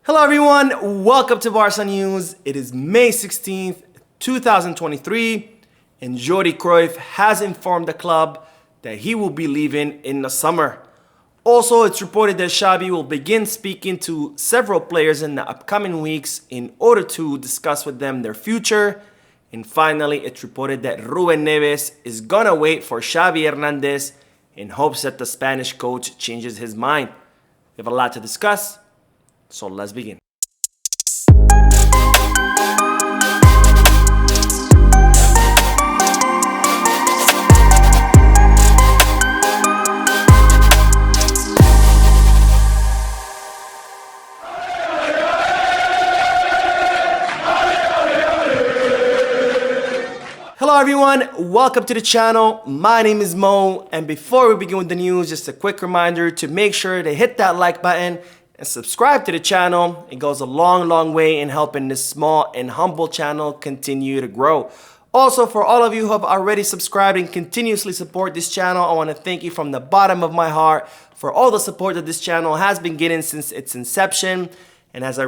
Hello everyone, welcome to Barca News. It is May 16th, 2023, and Jordi Cruyff has informed the club that he will be leaving in the summer. Also, it's reported that Xavi will begin speaking to several players in the upcoming weeks in order to discuss with them their future. And finally, it's reported that Ruben Neves is gonna wait for Xavi Hernandez in hopes that the Spanish coach changes his mind. We have a lot to discuss. So let's begin. Hello everyone, welcome to the channel. My name is Mo, and before we begin with the news, just a quick reminder to make sure to hit that like button and subscribe to the channel. It goes a long way in helping this small and humble channel continue to grow. Also, for all of you who have already subscribed and continuously support this channel, I want to thank you from the bottom of my heart for all the support that this channel has been getting since its inception. And as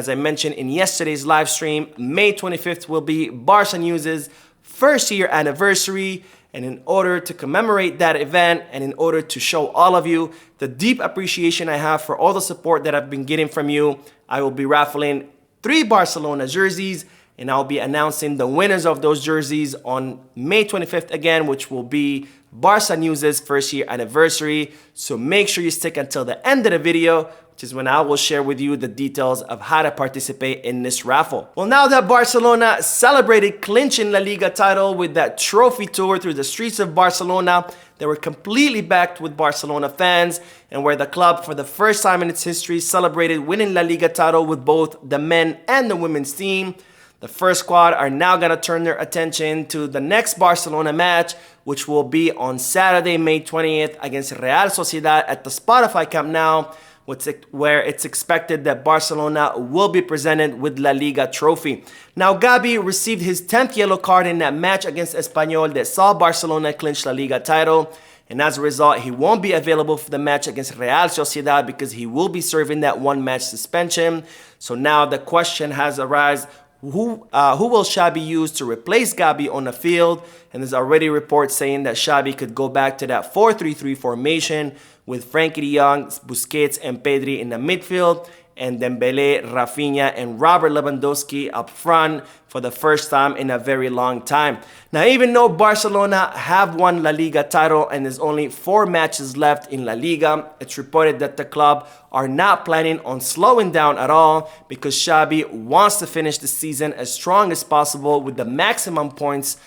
I mentioned in yesterday's live stream, May 25th will be Barca News' first year anniversary. And in order to commemorate that event and in order to show all of you the deep appreciation I have for all the support that I've been getting from you, I will be raffling 3 Barcelona jerseys, and I'll be announcing the winners of those jerseys on May 25th again, which will be Barca News' first year anniversary. So make sure you stick until the end of the video, which is when I will share with you the details of how to participate in this raffle. Well, now that Barcelona celebrated clinching La Liga title with that trophy tour through the streets of Barcelona, they were completely backed with Barcelona fans, and where the club for the first time in its history celebrated winning La Liga title with both the men and the women's team. The first squad are now going to turn their attention to the next Barcelona match, which will be on Saturday, May 20th against Real Sociedad at the Spotify Camp Nou, where it's expected that Barcelona will be presented with La Liga trophy. Now, Xavi received his 10th yellow card in that match against Espanyol that saw Barcelona clinch La Liga title. And as a result, he won't be available for the match against Real Sociedad because he will be serving that one-match suspension. So now the question has arisen, who will Xavi use to replace Xavi on the field? And there's already reports saying that Xavi could go back to that 4-3-3 formation with Frankie de Jong, Busquets, and Pedri in the midfield, and Dembele, Rafinha, and Robert Lewandowski up front for the first time in a very long time. Now, even though Barcelona have won La Liga title and there's only 4 matches left in La Liga, it's reported that the club are not planning on slowing down at all because Xavi wants to finish the season as strong as possible with the maximum points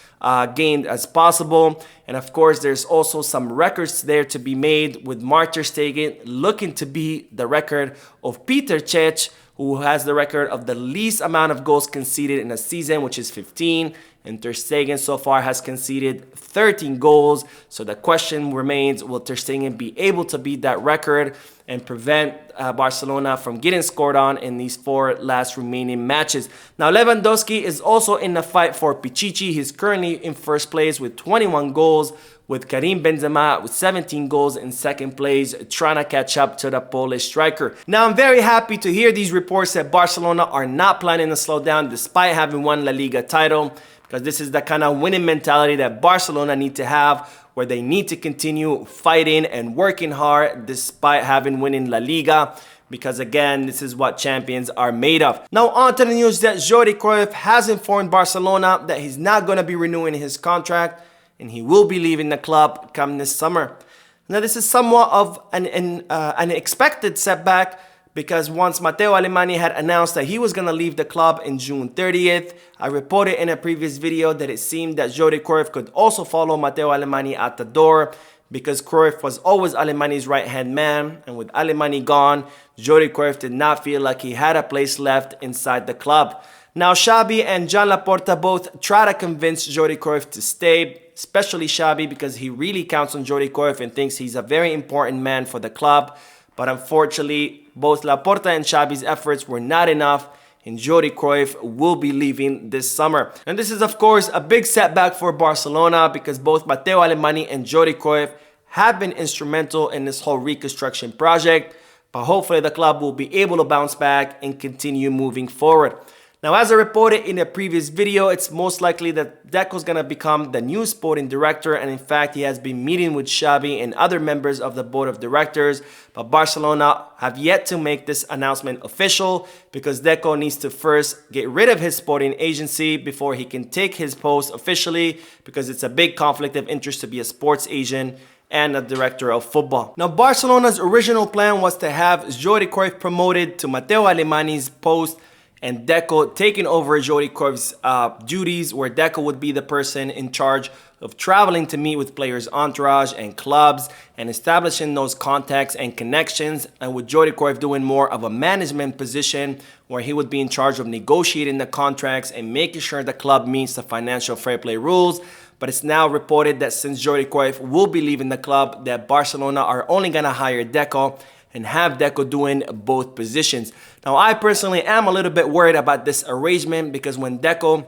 gained as possible. And of course, there's also some records there to be made, with Mark ter Stegen looking to be the record of Peter Cech, who has the record of the least amount of goals conceded in a season, which is 15. And ter Stegen so far has conceded 13 goals. So the question remains, will ter Stegen be able to beat that record and prevent Barcelona from getting scored on in these 4 last remaining matches? Now, Lewandowski is also in the fight for Pichichi. He's currently in first place with 21 goals, with Karim Benzema with 17 goals in second place, trying to catch up to the Polish striker. Now, I'm very happy to hear these reports that Barcelona are not planning to slow down despite having won La Liga title, because this is the kind of winning mentality that Barcelona need to have, where they need to continue fighting and working hard despite having winning La Liga, because again, this is what champions are made of. Now, on to the news that Jordi Cruyff has informed Barcelona that he's not going to be renewing his contract and he will be leaving the club come this summer. Now, this is somewhat of an expected setback, because once Matteo Alemany had announced that he was going to leave the club in June 30th, I reported in a previous video that it seemed that Jordi Cruyff could also follow Matteo Alemany at the door, because Cruyff was always Alemany's right-hand man, and with Alemany gone, Jordi Cruyff did not feel like he had a place left inside the club. Now, Xavi and Joan Laporta both try to convince Jordi Cruyff to stay, especially Xavi, because he really counts on Jordi Cruyff and thinks he's a very important man for the club. But unfortunately, both Laporta and Xavi's efforts were not enough, and Jordi Cruyff will be leaving this summer. And this is, of course, a big setback for Barcelona, because both Matteo Alemany and Jordi Cruyff have been instrumental in this whole reconstruction project. but hopefully the club will be able to bounce back and continue moving forward. Now, as I reported in a previous video, it's most likely that Deco is going to become the new sporting director, and in fact, he has been meeting with Xavi and other members of the board of directors, but Barcelona have yet to make this announcement official because Deco needs to first get rid of his sporting agency before he can take his post officially, because it's a big conflict of interest to be a sports agent and a director of football. Now, Barcelona's original plan was to have Jordi Cruyff promoted to Matteo Alemany's post and Deco taking over Jordi Cruyff's duties, where Deco would be the person in charge of traveling to meet with players' entourage and clubs and establishing those contacts and connections, and with Jordi Cruyff doing more of a management position where he would be in charge of negotiating the contracts and making sure the club meets the financial fair play rules. But it's now reported that since Jordi Cruyff will be leaving the club, that Barcelona are only going to hire Deco and have Deco doing both positions. Now, I personally am a little bit worried about this arrangement, because when Deco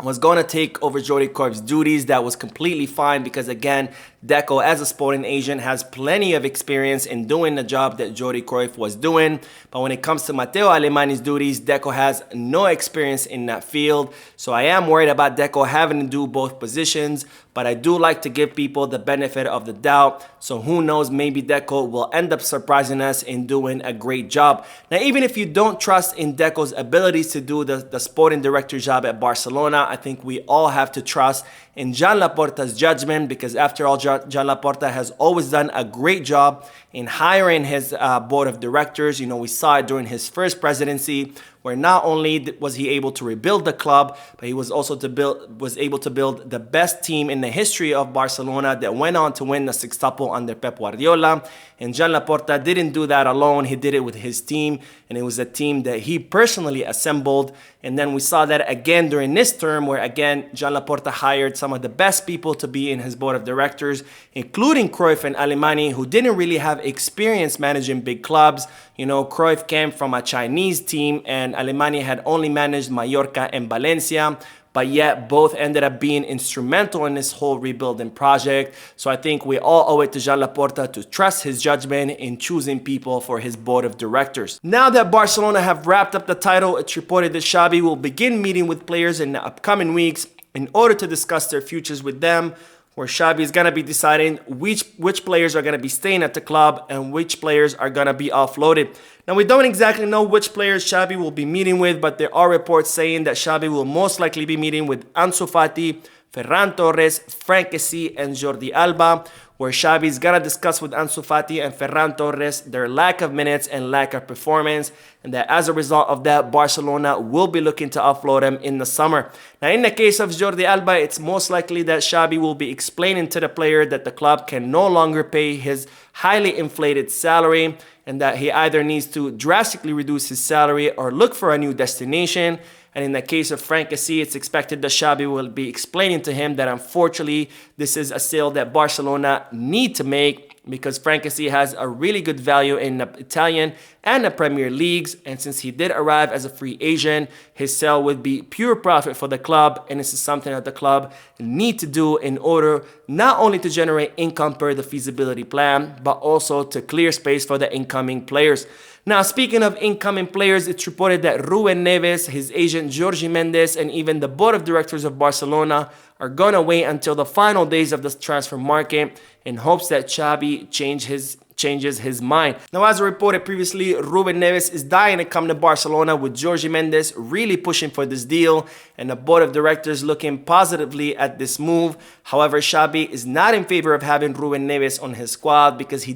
was going to take over Jordi Cruyff's duties, that was completely fine, because again, Deco as a sporting agent has plenty of experience in doing the job that Jordi Cruyff was doing. But when it comes to Matteo Alemany's duties, Deco has no experience in that field. So I am worried about Deco having to do both positions, but I do like to give people the benefit of the doubt. So who knows, maybe Deco will end up surprising us in doing a great job. Now, even if you don't trust in Deco's abilities to do the sporting director job at Barcelona, I think we all have to trust in Joan Laporta's judgment, because after all, Joan Laporta has always done a great job in hiring his board of directors. You know, we saw it during his first presidency, where not only was he able to rebuild the club, but he was also able to build the best team in the history of Barcelona that went on to win the sextuple under Pep Guardiola. And Joan Laporta didn't do that alone. He did it with his team, and it was a team that he personally assembled. And then we saw that again during this term, where again, Joan Laporta hired some of the best people to be in his board of directors, including Cruyff and Alemany, who didn't really have experience managing big clubs. You know, Cruyff came from a Chinese team, and Alemany had only managed Mallorca and Valencia, but yet both ended up being instrumental in this whole rebuilding project. So I think we all owe it to Joan Laporta to trust his judgment in choosing people for his board of directors. Now that Barcelona have wrapped up the title, it's reported that Xavi will begin meeting with players in the upcoming weeks in order to discuss their futures with them, where Xavi is going to be deciding which players are going to be staying at the club and which players are going to be offloaded. Now, we don't exactly know which players Xavi will be meeting with, but there are reports saying that Xavi will most likely be meeting with Ansu Fati, Ferran Torres, Frank Kessie, and Jordi Alba, where Xavi is going to discuss with Ansu Fati and Ferran Torres their lack of minutes and lack of performance, and that as a result of that, Barcelona will be looking to offload him in the summer. Now, in the case of Jordi Alba, it's most likely that Xavi will be explaining to the player that the club can no longer pay his highly inflated salary, and that he either needs to drastically reduce his salary or look for a new destination. And in the case of Frank Kessie, it's expected that Xavi will be explaining to him that unfortunately this is a sale that Barcelona need to make, because Frank Kessie has a really good value in the Italian and the Premier Leagues, and since he did arrive as a free agent, his sale would be pure profit for the club, and this is something that the club need to do in order not only to generate income per the feasibility plan, but also to clear space for the incoming players. Now, speaking of incoming players, it's reported that Ruben Neves, his agent Jordi Mendes, and even the board of directors of Barcelona are going to wait until the final days of the transfer market in hopes that Xavi changes his mind. Now, as reported previously, Ruben Neves is dying to come to Barcelona, with Jordi Mendes really pushing for this deal and the board of directors looking positively at this move. However, Xavi is not in favor of having Ruben Neves on his squad, because he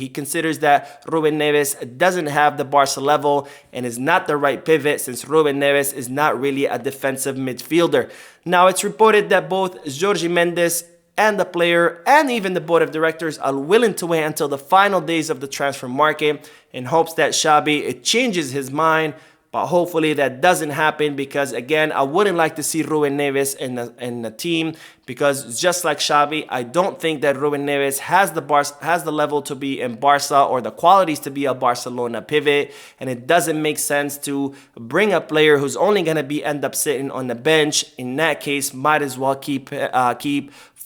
considers that Ruben Neves doesn't have the Barca level and is not the right pivot, since Ruben Neves is not really a defensive midfielder. Now, it's reported that both Jordi Mendes and the player and even the board of directors are willing to wait until the final days of the transfer market in hopes that Xavi changes his mind. But hopefully that doesn't happen, because again, I wouldn't like to see Ruben Neves in the team, because just like Xavi, I don't think that Ruben Neves has the level to be in Barca or the qualities to be a Barcelona pivot, and it doesn't make sense to bring a player who's only going to end up sitting on the bench. In that case, might as well keep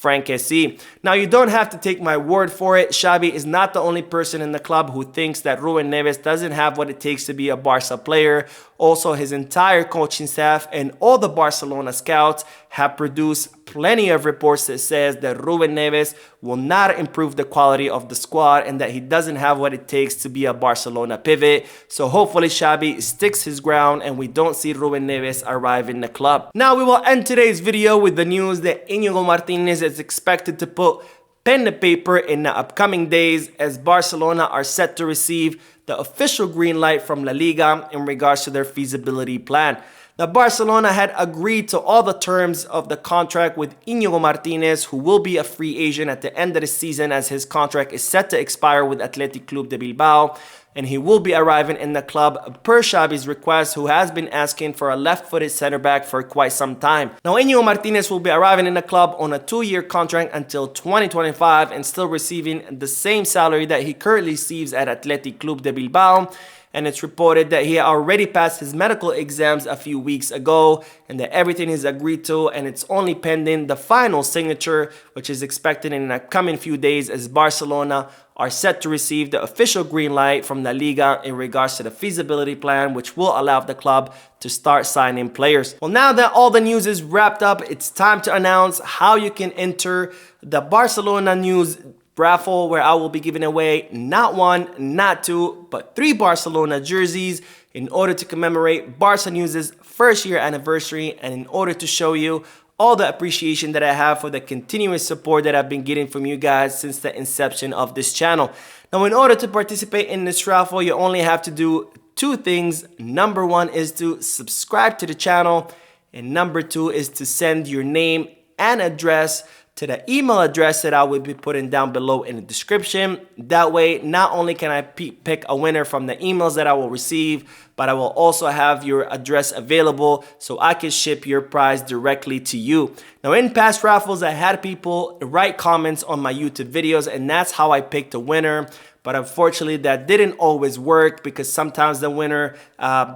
Frankesi. Now, you don't have to take my word for it. Xavi is not the only person in the club who thinks that Ruben Neves doesn't have what it takes to be a Barca player. Also, his entire coaching staff and all the Barcelona scouts have produced plenty of reports that says that Ruben Neves will not improve the quality of the squad and that he doesn't have what it takes to be a Barcelona pivot. So hopefully Xavi sticks his ground and we don't see Ruben Neves arrive in the club. Now we will end today's video with the news that Inigo Martinez is expected to put pen to paper in the upcoming days as Barcelona are set to receive the official green light from La Liga in regards to their feasibility plan. Now, Barcelona had agreed to all the terms of the contract with Inigo Martinez, who will be a free agent at the end of the season as his contract is set to expire with Athletic Club de Bilbao. And he will be arriving in the club per Xavi's request, who has been asking for a left-footed center back for quite some time. Now, Inigo Martinez will be arriving in the club on a 2-year contract until 2025 and still receiving the same salary that he currently receives at Athletic Club de Bilbao. And it's reported that he had already passed his medical exams a few weeks ago and that everything is agreed to and it's only pending the final signature, which is expected in the coming few days as Barcelona are set to receive the official green light from the Liga in regards to the feasibility plan, which will allow the club to start signing players. Well, now that all the news is wrapped up, it's time to announce how you can enter the Barcelona news raffle, where I will be giving away not 1, not 2, but 3 Barcelona jerseys in order to commemorate Barca News' first year anniversary and in order to show you all the appreciation that I have for the continuous support that I've been getting from you guys since the inception of this channel. Now, in order to participate in this raffle, you only have to do 2 things. Number 1 is to subscribe to the channel, and number 2 is to send your name and address to the email address that I will be putting down below in the description. That way, not only can I pick a winner from the emails that I will receive, but I will also have your address available so I can ship your prize directly to you. Now, in past raffles, I had people write comments on my YouTube videos, and that's how I picked a winner. But unfortunately, that didn't always work because sometimes the winner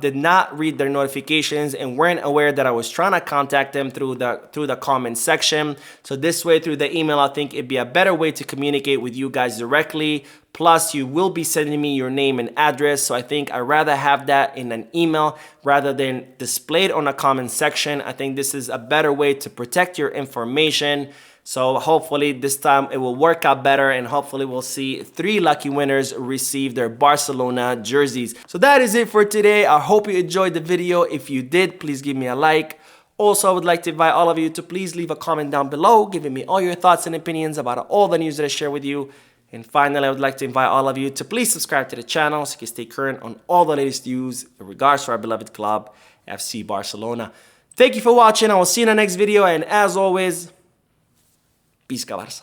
did not read their notifications and weren't aware that I was trying to contact them through the comment section. So this way, through the email, I think it'd be a better way to communicate with you guys directly. Plus, you will be sending me your name and address. So I think I'd rather have that in an email rather than displayed on a comment section. I think this is a better way to protect your information. So hopefully this time it will work out better and hopefully we'll see 3 lucky winners receive their Barcelona jerseys. So that is it for today. I hope you enjoyed the video. If you did, please give me a like. Also, I would like to invite all of you to please leave a comment down below, giving me all your thoughts and opinions about all the news that I share with you. And finally, I would like to invite all of you to please subscribe to the channel so you can stay current on all the latest news in regards to our beloved club, FC Barcelona. Thank you for watching. I will see you in the next video. And as always, Pisca Barça.